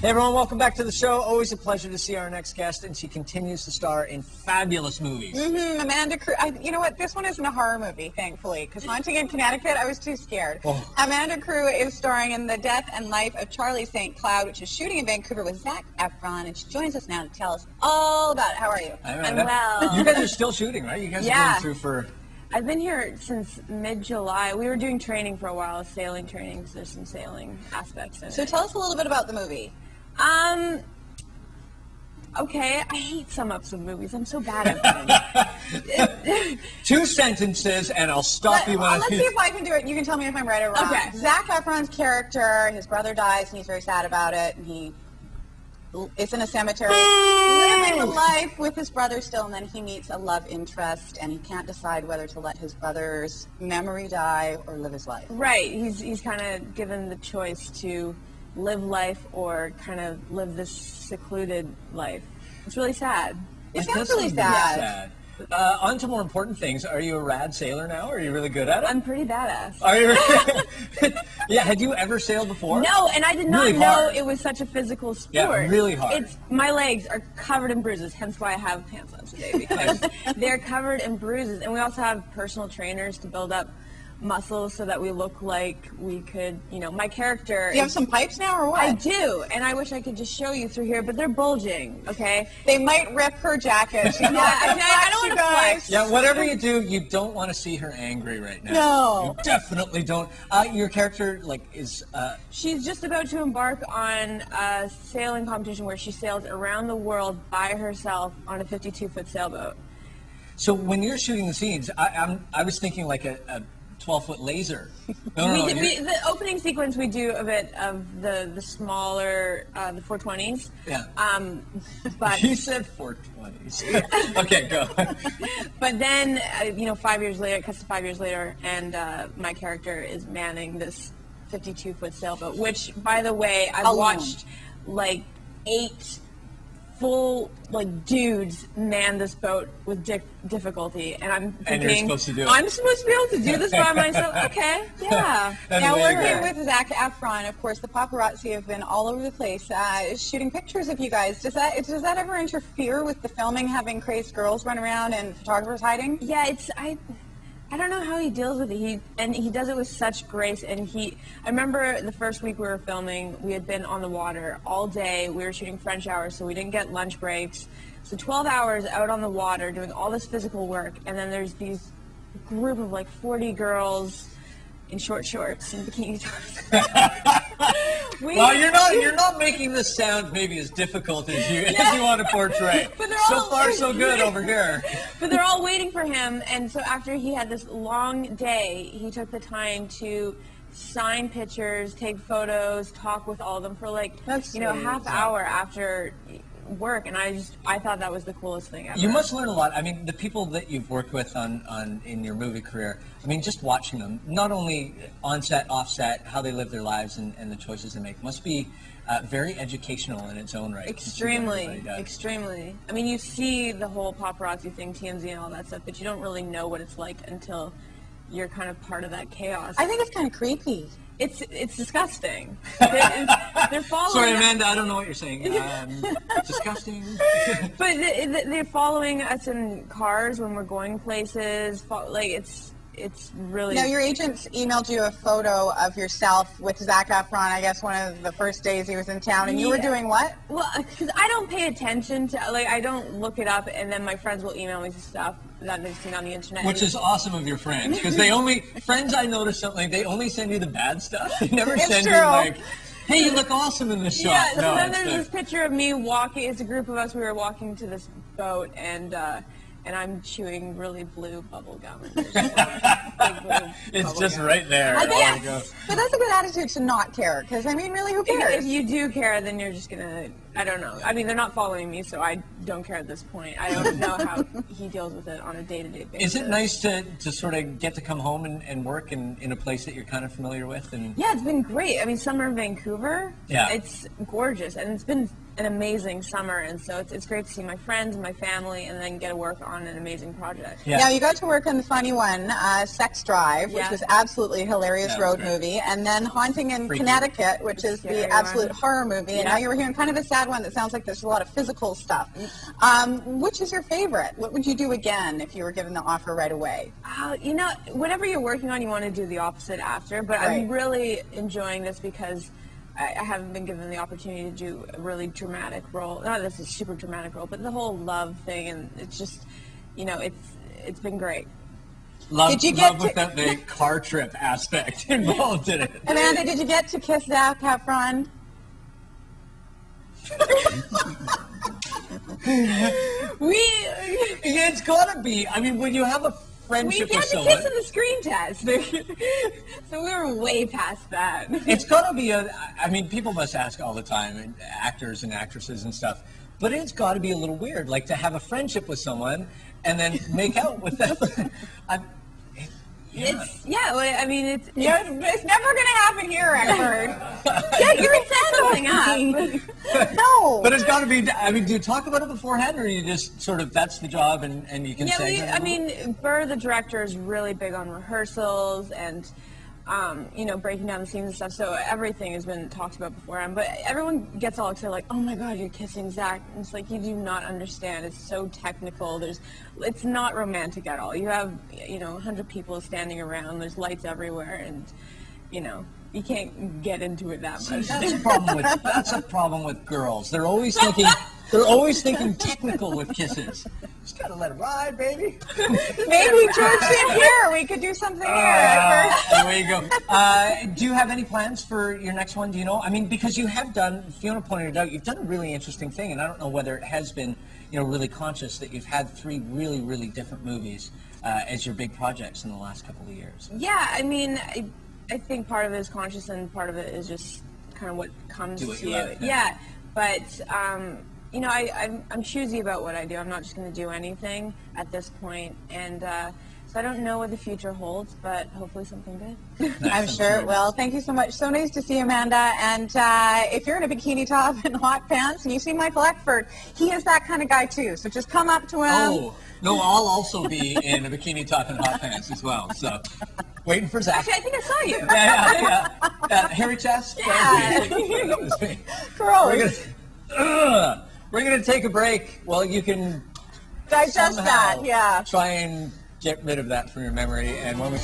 Hey everyone, welcome back to the show. Always a pleasure to see our next guest, and she continues to star in fabulous movies. Amanda Crew. You know what? This one isn't a horror movie, thankfully, because Haunting in Connecticut, I was too scared. Oh. Amanda Crew is starring in The Death and Life of Charlie St. Cloud, which is shooting in Vancouver with Zac Efron, and she joins us now to tell us all about it. How are you? I'm well. You guys are still shooting, right? You guys are going through for... I've been here since mid-July. We were doing training for a while, sailing training, because there's some sailing aspects in it. So tell us a little bit about the movie. Okay, I hate sum-ups of movies. I'm so bad at them. 2 sentences, and I'll stop you when Let's see if I can do it. You can tell me if I'm right or wrong. Okay. Zac Efron's character, his brother dies, and he's very sad about it, and he is in a cemetery, living a life with his brother still, and then he meets a love interest, and he can't decide whether to let his brother's memory die or live his life. Right, he's kind of given the choice to live life or kind of live this secluded life. It's really sad. It sounds really sad. On to more important things. Are you a rad sailor now? Are you really good at it? I'm pretty badass. Are you? Yeah, had you ever sailed before? No, and I did not Really know hard. it was such a physical sport. Yeah, really hard. My legs are covered in bruises, hence why I have pants on today, because they're covered in bruises. And we also have personal trainers to build up muscles so that we look like we could, my character... Do you have some pipes now or what? I do, and I wish I could just show you through here, but they're bulging, okay? They might rip her jacket. She's not I don't want to flex. Yeah, whatever you do, you don't want to see her angry right now. No. You definitely don't. Your character, is... She's just about to embark on a sailing competition where she sails around the world by herself on a 52-foot sailboat. So when you're shooting the scenes, I was thinking like a 12-foot laser. No, the opening sequence we do a bit of the smaller, the 420s. Yeah. But you said 420s. Okay, go. But then, 5 years later, it cuts to 5 years later, and my character is manning this 52-foot sailboat, which, by the way, I've watched like 8 full dudes man this boat with difficulty, and I'm thinking, and you're supposed to do it. I'm supposed to be able to do this by myself. Okay, yeah. Now we're here with Zac Efron. Of course, the paparazzi have been all over the place shooting pictures of you guys. Does that ever interfere with the filming, having crazed girls run around and photographers hiding? Yeah, I don't know how he deals with it. He does it with such grace. And I remember the first week we were filming, we had been on the water all day. We were shooting French hours, so we didn't get lunch breaks. So 12 hours out on the water doing all this physical work, and then there's these group of 40 girls in short shorts and bikini tops. Well, you're not making this sound maybe as difficult as you want to portray. So far, so good over here. But they're all waiting for him, and so after he had this long day, he took the time to sign pictures, take photos, talk with all of them for a half hour after work, and I thought that was the coolest thing ever. You must learn a lot. I mean, the people that you've worked with in your movie career, I mean, just watching them, not only on set, off set, how they live their lives and the choices they make, must be very educational in its own right. Extremely, extremely. I mean, you see the whole paparazzi thing, TMZ and all that stuff, but you don't really know what it's like until you're kind of part of that chaos. I think it's kind of creepy. It's disgusting. They're following. Sorry, Amanda, I don't know what you're saying. Disgusting. But they're following us in cars when we're going places. It's really. Now, your agents emailed you a photo of yourself with Zac Efron, I guess one of the first days he was in town, and you were doing what? Well, because I don't pay attention to, I don't look it up, and then my friends will email me stuff that they've seen on the internet. Which is awesome of your friends, because friends I notice something, they only send you the bad stuff. They never send you hey, you look awesome in this shot. Yeah, so then there's this picture of me walking, it's a group of us, we were walking to this boat, and I'm chewing really blue bubble gum. It's just right there. But that's a good attitude to not care, because, I mean, really, who cares? If you do care, then you're just going to, I don't know. I mean, they're not following me, so I don't care at this point. I don't know how he deals with it on a day-to-day basis. Is it nice to sort of get to come home and work in a place that you're kind of familiar with? And yeah, it's been great. I mean, summer in Vancouver, yeah. It's gorgeous, and it's been an amazing summer, and so it's great to see my friends and my family, and then get to work on an amazing project. Now, you got to work on the funny one, Sex Drive, which was absolutely hilarious road movie, and then Haunting in Connecticut, which is the absolute horror movie, and now you're here in kind of a sad one that sounds like there's a lot of physical stuff. Which is your favorite? What would you do again if you were given the offer right away? You know, whatever you're working on, you want to do the opposite after, but I'm really enjoying this because I haven't been given the opportunity to do a really dramatic role. Not this is a super dramatic role, but the whole love thing, and it's just, you know, it's been great. Did you get without the car trip aspect involved in it? Amanda, did you get to kiss Zac Efron? It's got to be. I mean, when you have a friendship with someone, we had to kiss in the screen test, so we were way past that. It's got to be I mean, people must ask all the time, and actors and actresses and stuff, but it's got to be a little weird, like to have a friendship with someone and then make out with them. I mean, it's never going to happen here, I heard. Yeah, you're setting something up. No. But it's got to be, I mean, do you talk about it beforehand, or you just sort of, that's the job, and you can say... I mean, Burr, the director, is really big on rehearsals and, you know, breaking down the scenes and stuff, so everything has been talked about beforehand. But everyone gets all excited, like, oh my God, you're kissing Zac. And it's like, you do not understand. It's so technical. It's not romantic at all. You have, you know, 100 people standing around. There's lights everywhere, and, you know, you can't get into it that much. That's a problem with girls. They're always thinking technical with kisses. Just gotta let it ride, baby. Maybe George in here. We could do something here. There you go. Do you have any plans for your next one? Do you know? I mean, because you have done, Fiona pointed it out, you've done a really interesting thing, and I don't know whether it has been, you know, really conscious that you've had 3 really, really different movies as your big projects in the last couple of years. Yeah, I mean, I think part of it is conscious, and part of it is just kind of what comes to you. Yeah, but you know, I'm choosy about what I do. I'm not just going to do anything at this point, and so I don't know what the future holds, but hopefully something good. I'm sure it will. Thank you so much. So nice to see you, Amanda. And if you're in a bikini top and hot pants and you see Michael Eckford, he is that kind of guy too. So just come up to him. Oh, no, I'll also be in a bikini top and hot pants as well. So waiting for Zac. Actually, I think I saw you. Yeah. Hairy chest? Yeah. That was me. Gross. We're going to take a break. Well, you can digest that, try and get rid of that from your memory. And when we